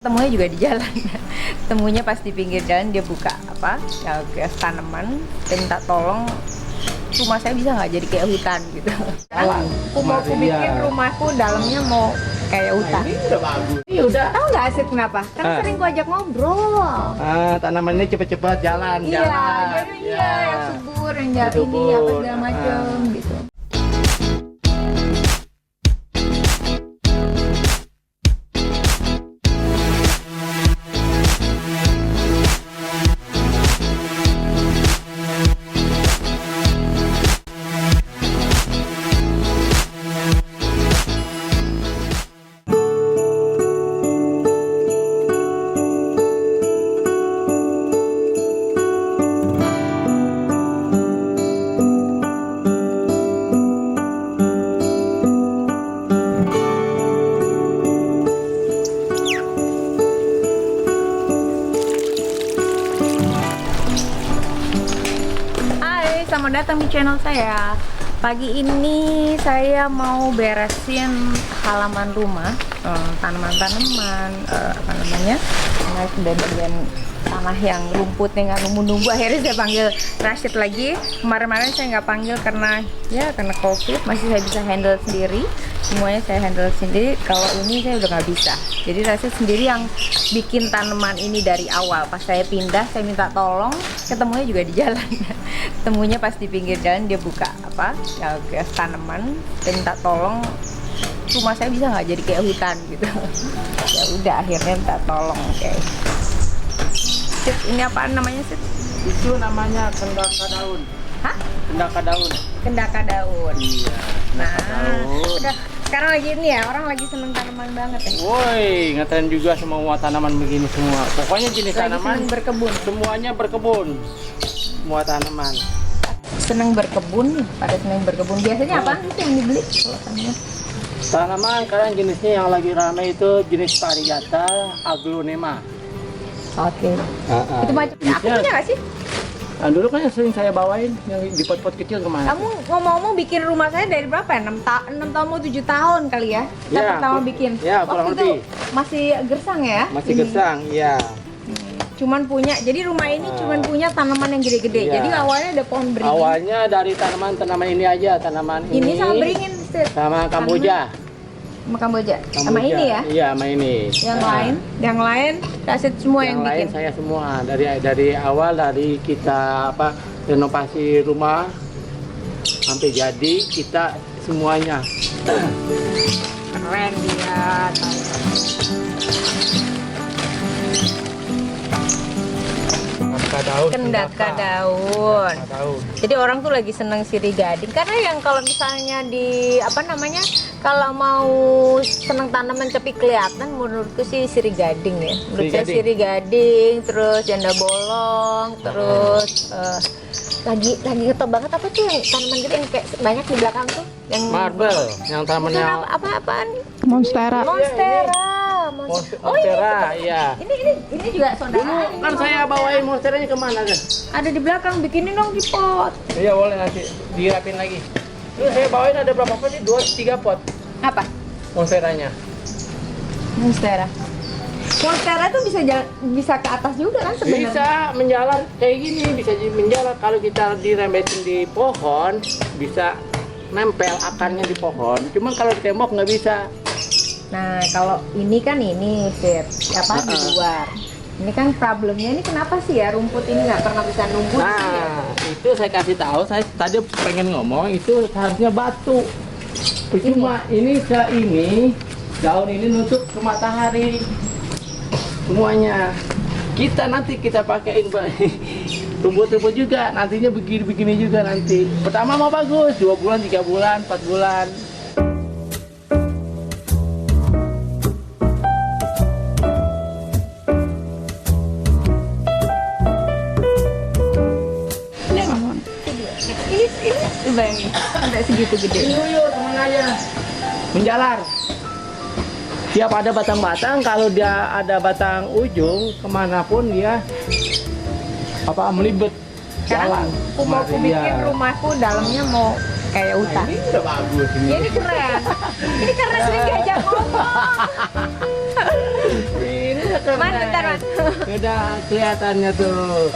Temunya juga di jalan. Temunya pas di pinggir jalan dia buka ya gas tanaman dan minta tolong rumah saya bisa nggak jadi kayak hutan gitu. Aku mau bikin rumahku dalamnya mau kayak hutan. Ini udah bagus. Iya udah. Tahu nggak asik kenapa? Karena sering gua ajak ngobrol. Tanamannya cepet-cepet jalan. Iya, yang subur, yang jalan ini apa segala macam gitu. Selamat datang di channel saya. Pagi ini saya mau beresin halaman rumah, tanaman-tanaman, apa namanya, dan bagian tanah yang rumputnya nggak numbuh-numbuh. Akhirnya saya panggil Rashid lagi. Kemarin-kemarin saya nggak panggil karena COVID, masih saya bisa handle sendiri. Semuanya saya handle sendiri. Kalau ini saya udah nggak bisa. Jadi Rashid sendiri yang bikin tanaman ini dari awal. Pas saya pindah, saya minta tolong. Ketemunya juga di jalan. Temunya pas di pinggir jalan dia buka ya gas tanaman dan minta tolong rumah saya bisa nggak jadi kayak hutan gitu. Ya udah akhirnya minta tolong. Oke. Sip, ini apaan namanya Sip? Itu namanya kendaka daun. Hah? Kendaka daun. Kendaka daun. Iya. Nah, Daun. udah sekarang lagi ini ya, orang lagi seneng tanaman banget ya. Woi, ngetren juga semua tanaman begini semua. Pokoknya jenis Lagi tanaman seneng berkebun. semuanya berkebun. Semua tanaman. Seneng berkebun nih, pada seneng berkebun. Biasanya apaan sih yang dibeli kalau tanaman? Tanaman sekarang jenisnya yang lagi ramai itu jenis variegata aglonema. Oke. Itu macam aku punya nggak sih? Nah, dulu kan yang sering saya bawain yang di pot-pot kecil kemana? Kamu ngomong-ngomong bikin rumah saya dari berapa ya? 6 tahun mau 7 tahun kali ya? Kita Ya, pertama bikin. ya, kurang Waktu itu lebih. masih gersang ya? Masih Ini. gersang, iya. Cuman punya, jadi rumah ini cuman punya tanaman yang gede-gede. Iya. Jadi awalnya ada pohon beringin. Awalnya dari tanaman ini aja, tanaman ini. Ini sama beringin, Sid. Sama kamboja. Sama Kamboja. Sama ini ya? Iya, sama ini. Yang lain Rashid semua yang lain bikin. saya semua dari awal dari kita renovasi rumah sampai jadi kita semuanya. Keren dia. Kendaka daun. Jadi orang tuh lagi seneng sirih gading karena yang kalau misalnya di kalau mau seneng tanaman tapi kelihatan menurutku sih sirih gading ya. Menurut saya sirih gading, terus janda bolong, terus lagi ngetop banget apa tuh yang tanaman gitu yang kayak banyak di belakang tuh yang Marble, yang tanamannya apaan? Monstera. Monstera, iya. Ini juga saudara. Kan saya bawain monsteranya kemana kan? Ada di belakang, bikinin dong di pot. Iya boleh nanti dirapin lagi. Terus saya bawain ada berapa pot sih? 2-3 pot Apa? monsteranya. Monstera. Monstera tuh bisa ke atas juga kan sebenarnya? Bisa menjalar kayak gini, bisa menjalar kalau kita dirembetin di pohon, bisa nempel akarnya di pohon. Cuman kalau di tembok nggak bisa. Nah, kalau ini kan ini Sip, di luar. Ini kan problemnya ini kenapa sih ya rumput ini nggak pernah bisa numbuh di sini ya? Nah, itu saya kasih tahu, saya tadi pengen ngomong itu harusnya batu. Cuma ini daun ini nusuk ke matahari semuanya. Nanti kita pakaiin rumput-rumput juga, nantinya begini juga nanti. Pertama mau bagus, 2 bulan, 3 bulan, 4 bulan. Ini bayangin, sampai segitu gede. Yuk, tenang aja. Menjalar. Tiap ada batang-batang, kalau dia ada batang ujung, kemanapun dia melibet. Sekarang aku mau bikin rumahku dalamnya mau kayak hutan. Ini udah bagus ini. Ya, ini keren. Ini karena sering diajak ngomong. Ini Man, bentar, Man. Udah kelihatannya tuh.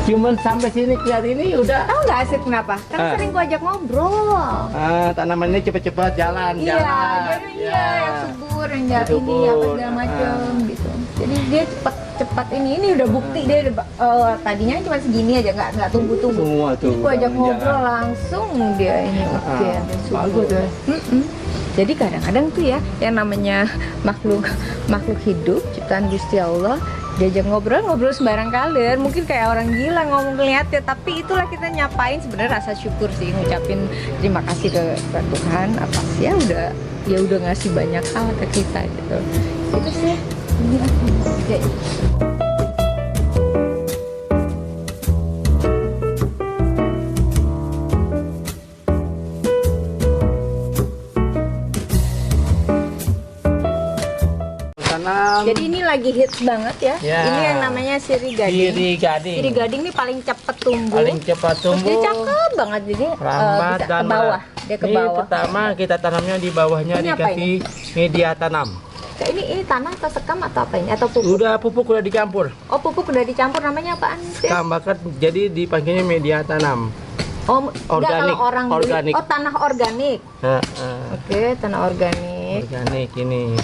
Cuman sampai sini kelihatan ini udah. Tahu nggak Asep kenapa? Kan sering gua ajak ngobrol. Tanamannya cepet-cepet jalan. Iya, jadi iya yang subur, yang jalan ini apa segala macam gitu. Jadi dia cepat ini udah bukti dia udah, tadinya cuma segini aja nggak tumbuh-tumbuh. Semua tuh. Jadi gua ajak ngobrol langsung dia ini oke, subur. Jadi kadang-kadang tuh ya yang namanya makhluk hidup ciptaan Gusti Allah, diajak ngobrol sembarang kali, mungkin kayak orang gila ngomong ngeliatnya, tapi itulah kita nyapain sebenarnya rasa syukur sih, ngucapin terima kasih ke Tuhan apa sih ya udah ngasih banyak hal ke kita gitu. Itu sih ini aku. Jadi ini lagi hits banget ya. Ini yang namanya sirih gading. Sirih gading ini paling cepat tumbuh. Terus dia cakep banget, jadi rambat bisa dan ke bawah. Dia ke bawah. Ini pertama kita tanamnya di bawahnya Ini dikasih media tanam. Ini tanah atau sekam atau apa ini? Atau pupuk? Udah dicampur. Oh, pupuk udah dicampur, namanya apaan sih? Sekam bakat, jadi dipanggilnya media tanam. Oh, enggak, organik. kalau orang Organik. Oh, tanah organik. Oke, tanah organik. Organik ini.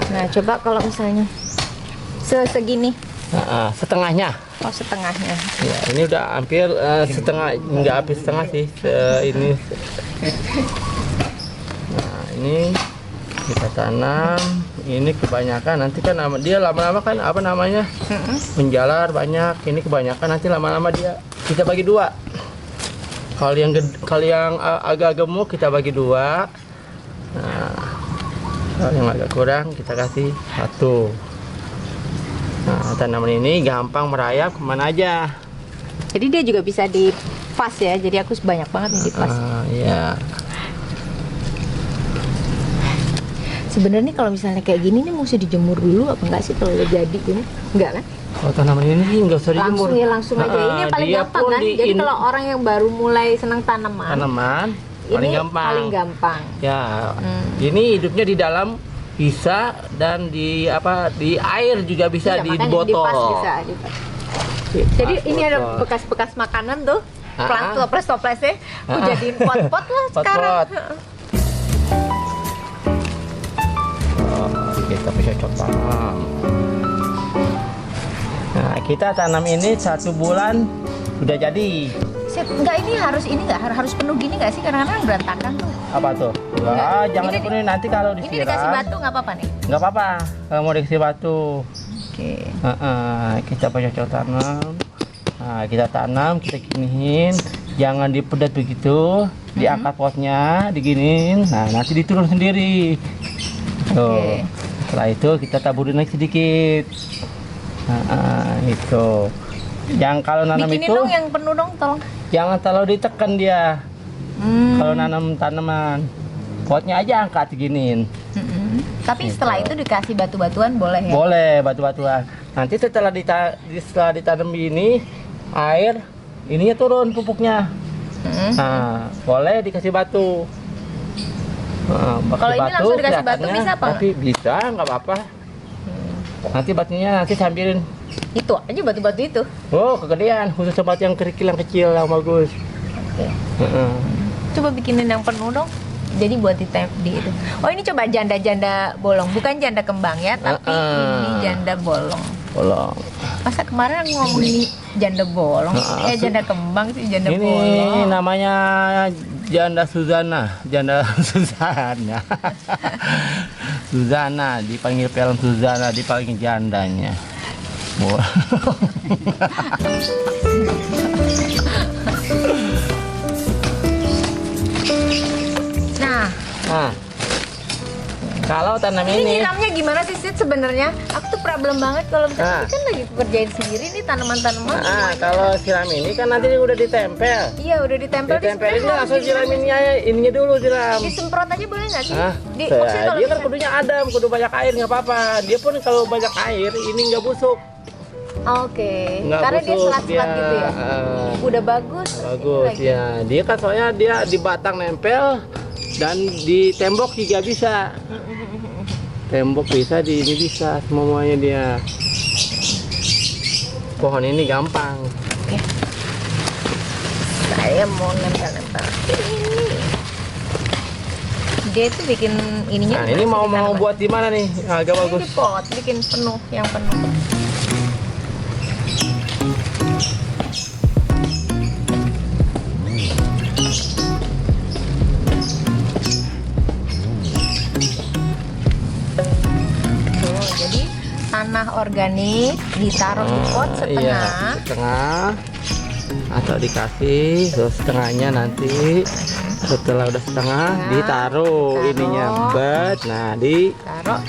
Nah, coba kalau misalnya segini. Setengahnya. Oh, setengahnya. Ya, ini udah hampir setengah, nggak habis setengah sih. Ini. Nah, ini kita tanam. Ini kebanyakan nanti kan dia lama-lama kan apa namanya menjalar banyak. Ini kebanyakan nanti lama-lama dia kita bagi dua. Kalau yang agak gemuk kita bagi dua. Nah, kalau yang agak kurang kita kasih satu. Nah, tanaman ini gampang merayap kemana aja. Jadi dia juga bisa dipas ya. Jadi aku banyak banget nih dipas. Iya. Sebenarnya kalau misalnya kayak gini nih mesti dijemur dulu apa enggak sih kalau udah jadi gini? Enggak kan? Kalau tanaman ini nggak usah dijemur. Langsung aja. Ini yang paling gampang kan? Jadi kalau orang yang baru mulai senang tanaman paling gampang. Ya. Ini hidupnya di dalam bisa dan di air juga bisa, di botol. Bisa. Jadi ini ada bekas-bekas makanan tuh. Toples-toplesnya aku jadiin pot-pot lah sekarang. Kita bisa tanam. Nah, kita tanam ini 1 bulan udah jadi. Enggak, ini harus penuh gini nggak sih? Kadang-kadang berantakan tuh. Apa tuh? Enggak, jangan dipenuhi, nanti kalau disiram. Ini dikasih batu nggak apa-apa nih? Nggak apa-apa kalau mau dikasih batu. Oke. Kita cocok tanam. Nah, kita tanam, kita giniin. Jangan dipedet begitu. Diangkat potnya, diginiin. Nah, nanti diturun sendiri. Tuh. Setelah itu kita taburin lagi sedikit. Itu. Yang kalau nanam bikinin itu dong yang penuh dong, tolong. Jangan terlalu ditekan dia. Kalau nanam tanaman, potnya aja angkat giniin. Tapi setelah itu dikasih batu-batuan boleh ya? Boleh, batu-batuan. Nanti setelah ditanam ini, air ininya turun pupuknya. Nah, boleh dikasih batu. Kalau ini langsung dikasih batu bisa apa? Tapi bisa, nggak apa-apa. Nanti batunya sambilin. Itu aja batu-batu itu. Oh, kegedean, khusus tempat yang kerikil yang kecil yang bagus. Coba bikinin yang penuh dong. Jadi buat di itu. Oh, ini coba janda-janda bolong, bukan janda kembang ya, tapi ini janda bolong. Masa kemarin aku ngomong ini janda bolong, janda kembang sih, janda bolong. Ini namanya janda Suzana, Suzana. Suzana, dipanggil film Suzana, dipanggil jandanya. Nah, kalau tanam ini nyiramnya gimana sih Sid sebenarnya? Aku tuh problem banget kalau misalnya kan lagi kerjain sendiri nih tanaman-tanaman. Kalau siram ini kan nanti udah ditempel. Iya, udah ditempel. Ditempel ini langsung siram ininya dulu siram. Disemprot aja boleh nggak sih? Dia kan kudunya adem, kudu banyak air nggak apa-apa. Dia pun kalau banyak air ini nggak busuk. Oke. Karena dia selat-selat gitu ya. Udah bagus. Bagus ya. Dia kan soalnya dia di batang nempel dan di tembok juga bisa. tembok bisa, di ini bisa, semuanya dia. Pohon ini gampang. Oke. Saya mau nempel-nempel ini. Dia itu bikin ininya. Nah, ini mau buat di mana nih? Agak bagus. Di pot, bikin penuh, yang penuh. Jadi tanah organik ditaruh di pot setengah. Iya, setengah atau dikasih, terus setengahnya nanti setelah udah setengah Ya, ditaruh ininya bet. Nah, Taruh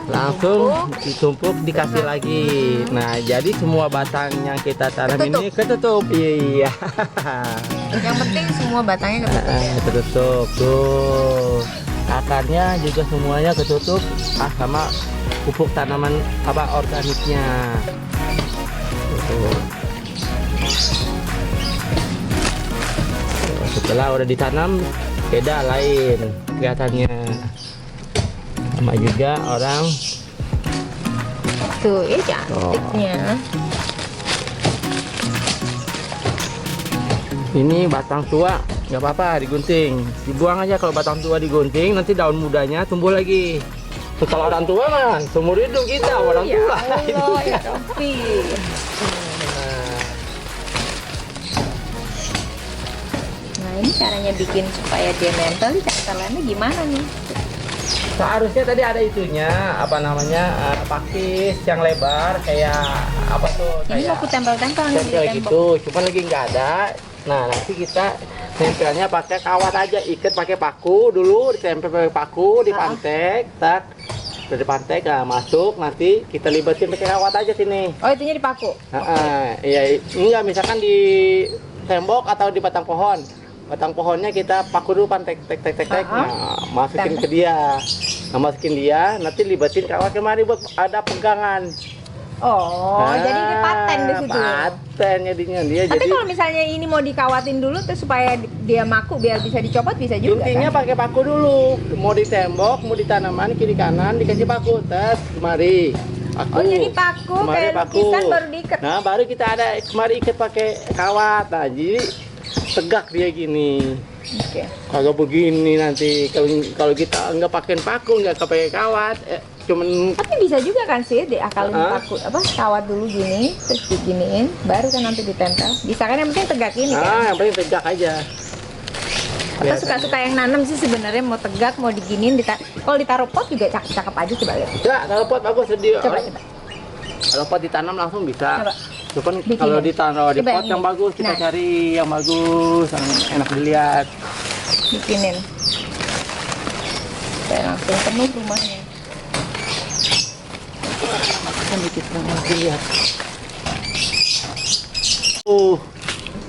langsung ditumpuk dikasih lagi. Nah, jadi semua batang yang kita tanam ini ketutup. Iya. Yang penting semua batangnya ketutup ya. Ketutup tuh. Akarnya juga semuanya ketutup sama pupuk tanaman organiknya. Tuh. Setelah udah ditanam beda lain kelihatannya, sama juga orang Tuh ya cantiknya. ini batang tua nggak apa-apa digunting, dibuang aja. Kalau batang tua digunting nanti daun mudanya tumbuh lagi. Kalau orang tua mah seumur hidup kita orang Ya tua. Allah, ya Rabbi. Nah ini caranya bikin supaya dia nempel, caranya gimana nih? Seharusnya tadi ada itunya, apa namanya, pakis yang lebar kayak apa tuh? Ini mau aku tempel-tempel nih di Tempel tembok. gitu, cuman lagi nggak ada. Nah, nanti kita tempelnya pakai kawat aja, ikat pakai paku dulu, ditempel pakai paku, dipantek, tak, udah dipantek, nah masuk, nanti kita libatin pakai kawat aja sini. Oh itunya dipaku? Iya, enggak, misalkan di tembok atau di batang pohon. Batang pohonnya kita paku dulu, pantek, tek. Nah, masukin ke dia. Nah, masukin dia, nanti libatin kawat kemari buat ada pegangan. Oh, jadi dia paten di situ. Paten jadinya dia. Tapi Jadi kalau misalnya ini mau dikawatin dulu terus supaya dia maku biar bisa dicopot bisa juga intinya kan? pakai paku dulu. Mau di tembok, mau di tanaman kiri kanan dikasih paku. Tes kemari. Paku. Oh jadi paku Kemari kayak paku. lukisan baru diikat. Nah, baru kita ada kemari ikat pakai kawat. Nah, jadi tegak dia gini. Oke. Kalau begini nanti kalau kita nggak pakai paku, nggak pakai kawat, cuman Tapi bisa juga kan sih diakalin paku kawat dulu gini terus diginiin baru kan nanti ditempel. Bisa kan, yang penting tegak ini kan. yang penting tegak aja. Atau suka-suka yang nanam sih sebenarnya mau tegak mau diginiin kalau ditaruh pot juga cakep aja, coba lihat. Ya, kalau pot bagus dia. Coba. Kalau pot ditanam langsung bisa. Coba. Cuman Bikin kalau ya? ditaruh di Coba pot yang yang ini. bagus, kita Nah. cari yang bagus, yang enak dilihat. Bikinin. Supaya langsung penuh rumahnya. Kan dikit dilihat.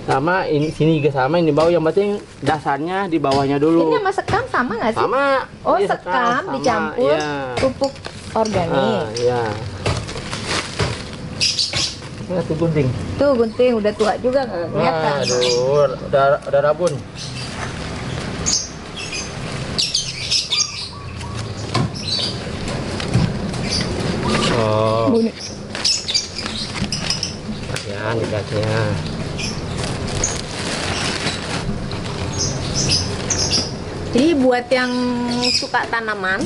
Sama ini sini juga sama, ini bawah, yang penting dasarnya di bawahnya dulu. Ini sama sekam sama nggak sih? Sama. Oh Iya, sekam sama, dicampur iya. pupuk organik. Iya. Ini tuh gunting. Tuh gunting udah tua juga nggak kelihatan. Aduh, udah rabun. Oh, Bunyi. ya dekatnya. Jadi buat yang suka tanaman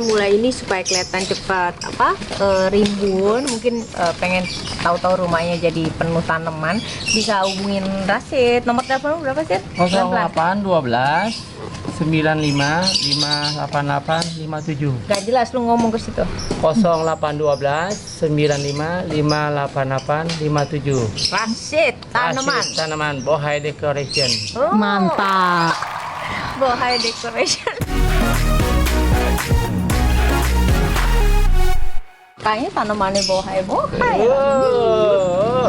mulai ini supaya kelihatan cepat rimbun, mungkin pengen tahu-tahu rumahnya jadi penuh tanaman, bisa hubungin Rasid. Nomor telepon berapa sih? 0812 95 588 57. Gak jelas lu ngomong ke situ. 0812 95 588 57. Rasid tanaman. Asyik tanaman Bohai Decoration. Oh, Mantap. Bohai Decoration. Kayaknya tanamannya bohai. Oh,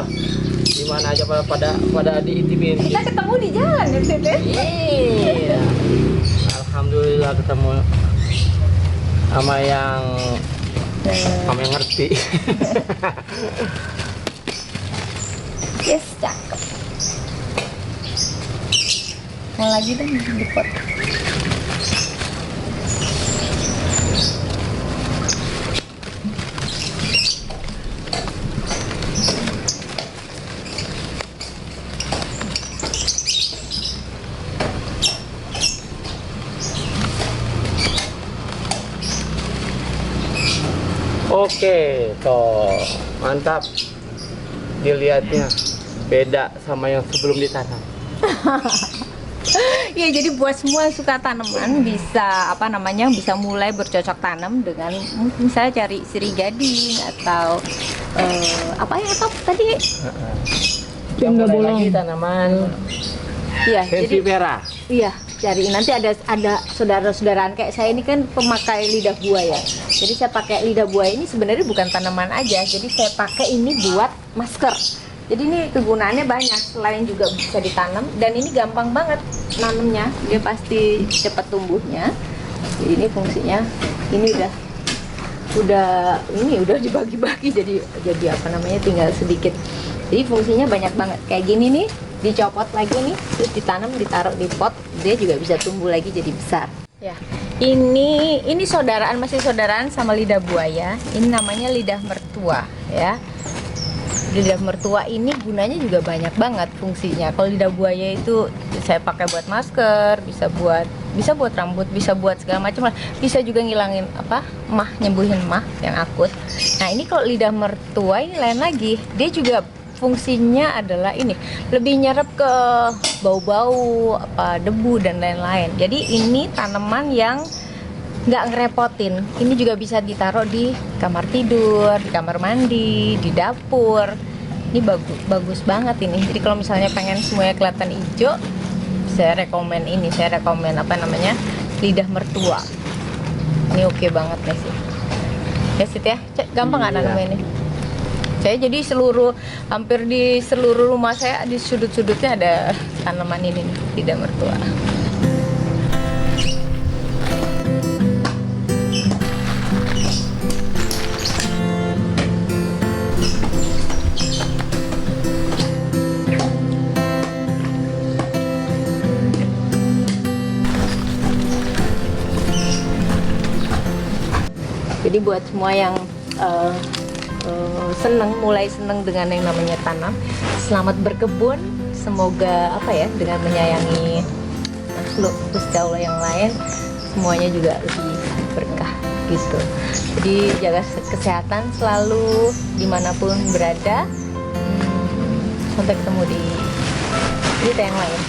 di mana aja pada diintimin. Kita ketemu di jalan ya, Sid, ya? Iya. Alhamdulillah ketemu sama yang ngerti. Yes, cakep. Mau lagi dong di pot. Oke, toh mantap. Dilihatnya beda sama yang sebelum ditanam. Ya, jadi buat semua yang suka tanaman bisa apa namanya bisa mulai bercocok tanam dengan misalnya cari siri gading atau apa ya atau tadi Yang nggak mulai bolong. lagi tanaman ya jadi Vensifera. iya cari nanti ada saudara-saudaraan kayak saya ini kan pemakai lidah buaya. Jadi saya pakai lidah buaya ini sebenarnya bukan tanaman aja, jadi saya pakai ini buat masker. Jadi ini kegunaannya banyak, selain juga bisa ditanam dan ini gampang banget nanamnya, dia pasti cepat tumbuhnya. Jadi ini fungsinya, ini udah dibagi-bagi jadi apa namanya tinggal sedikit. Jadi fungsinya banyak banget. Kayak gini nih, dicopot lagi nih, terus ditanam, ditaruh di pot, dia juga bisa tumbuh lagi jadi besar. Ya, ini masih saudaraan sama lidah buaya. Ini namanya lidah mertua ya. Lidah mertua ini gunanya juga banyak banget fungsinya. Kalau lidah buaya itu saya pakai buat masker, bisa buat rambut, bisa buat segala macam lah. Bisa juga ngilangin nyembuhin mah yang akut. Nah, ini kalau lidah mertua ini lain lagi. Dia juga fungsinya adalah ini, lebih nyerap ke bau-bau, debu dan lain-lain. Jadi ini tanaman yang nggak ngerepotin. Ini juga bisa ditaruh di kamar tidur, di kamar mandi, di dapur. Ini bagus banget ini. Jadi kalau misalnya pengen semuanya kelihatan hijau, saya rekomen lidah mertua. Ini oke banget nih sih. Ya Sit ya, gampang nggak nanam ini? Saya jadi hampir di seluruh rumah saya di sudut-sudutnya ada tanaman ini nih, lidah mertua. Jadi buat semua yang mulai seneng dengan yang namanya tanam, selamat berkebun. Semoga dengan menyayangi makhluk Allah yang lain, semuanya juga lebih berkah gitu. Jadi jaga kesehatan selalu dimanapun berada. Sampai ketemu di cerita yang lain.